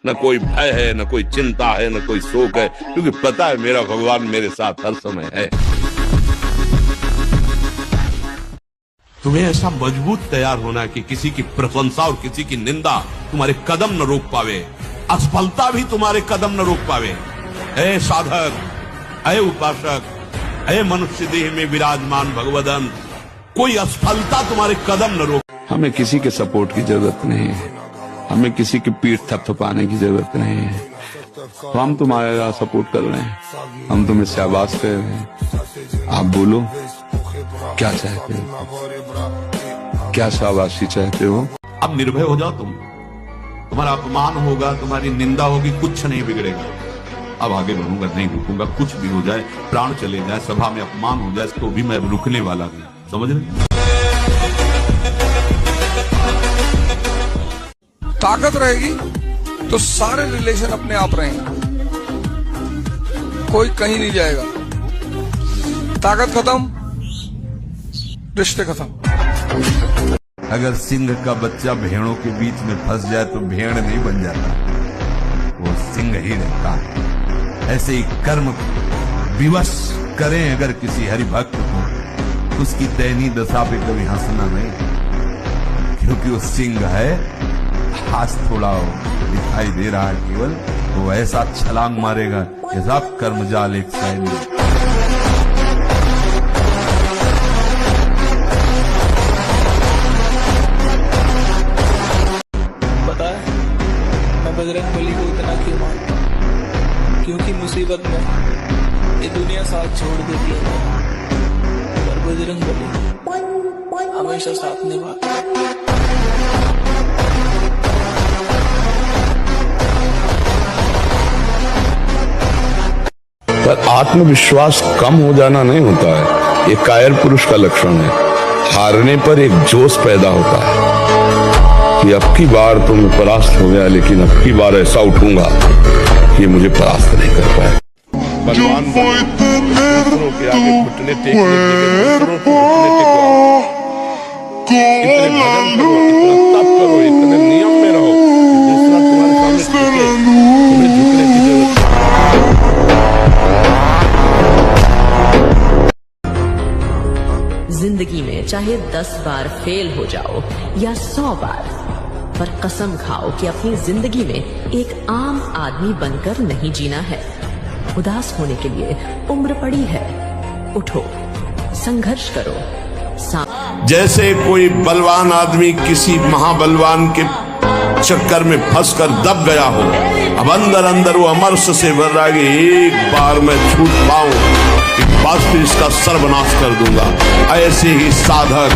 न कोई भय है, न कोई चिंता है, न कोई शोक है, क्योंकि पता है मेरा भगवान मेरे साथ हर समय है। तुम्हें ऐसा मजबूत तैयार होना कि किसी की प्रशंसा और किसी की निंदा तुम्हारे कदम न रोक पावे, असफलता भी तुम्हारे कदम न रोक पावे। ऐ साधक, ऐ उपासक, ऐ मनुष्य देह में विराजमान भगवदन, कोई असफलता तुम्हारे कदम न रोक। हमें किसी के सपोर्ट की जरूरत नहीं है, हमें किसी की पीठ थपथपाने की जरूरत नहीं है। तो हम तुम्हारा सपोर्ट कर रहे हैं, हम तुम्हें शाबाश कर रहे हैं। आप बोलो क्या चाहते हो, क्या शाबाशी चाहते हो? अब निर्भय हो जाओ तुम। तुम्हारा अपमान होगा, तुम्हारी निंदा होगी, कुछ नहीं बिगड़ेगा। अब आगे बढ़ूंगा, नहीं रुकूंगा, कुछ भी हो जाए, प्राण चले जाए, सभा में अपमान हो जाए, तो भी मैं रुकने वाला नहीं। समझ रहे? ताकत रहेगी तो सारे रिलेशन अपने आप रहेंगे, कोई कहीं नहीं जाएगा। ताकत खत्म, रिश्ते खत्म। अगर सिंह का बच्चा भेड़ों के बीच में फंस जाए तो भेड़ नहीं बन जाता, वो सिंह ही रहता है। ऐसे ही कर्म विवश करें अगर किसी हरिभक्त को, उसकी दयनीय दशा पे कभी हंसना नहीं, क्योंकि वो सिंह है। आज थोड़ा दिखाई दे रहा है केवल, वो ऐसा छलांग मारेगा जैसा कर्मजाल एक सैनिक। पता है मैं बजरंग बली को इतना क्यों मानता हूँ? क्योंकि मुसीबत में ये दुनिया साथ छोड़ देती है, पर बजरंग बली हमेशा साथ निभाता है। पर आत्मविश्वास कम हो जाना नहीं होता है, ये कायर पुरुष का लक्षण है। हारने पर एक जोश पैदा होता है कि अब की बार तो मैं परास्त हो गया, लेकिन अब की बार ऐसा उठूंगा कि मुझे परास्त नहीं कर पाए। बलवान दूसरों के आगे घुटने टेकने के, दूसरों को घुटने टेकवाओ, इतने भजन करो, इतना तप करो, इतने नियम में रहो, दूसरा तुम्हारे सामने झुके, तुम्हें झुकने की जरूरत। जिंदगी में चाहे 10 बार फेल हो जाओ या 100 बार, पर कसम खाओ कि अपनी जिंदगी में एक आम आदमी बनकर नहीं जीना है। उदास होने के लिए उम्र पड़ी है, उठो, संघर्ष करो। जैसे कोई बलवान आदमी किसी महाबलवान के चक्कर में फंसकर दब गया हो, अब अंदर अंदर वो अमरस से भर रहा है कि एक बार मैं छूट पाऊं, एक बार फिर इसका सर्वनाश कर दूंगा। ऐसे ही साधक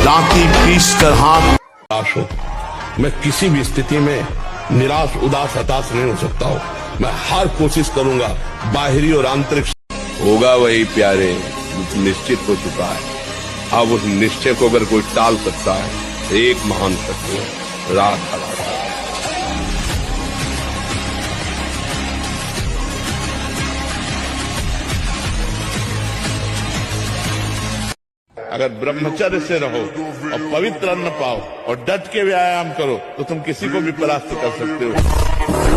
दांती पीस कर हाथ निराश हो। मैं किसी भी स्थिति में निराश, उदास, हताश नहीं हो सकता हूँ। मैं हर कोशिश करूंगा, बाहरी और आंतरिक होगा वही प्यारे निश्चित हो चुका है। अब उस निश्चय को अगर कोई टाल सकता है, एक महान शक्ति है, रात खड़ा। अगर ब्रह्मचर्य से रहो और पवित्र अन्न पाओ और डट के व्यायाम करो तो तुम किसी को भी परास्त कर सकते हो।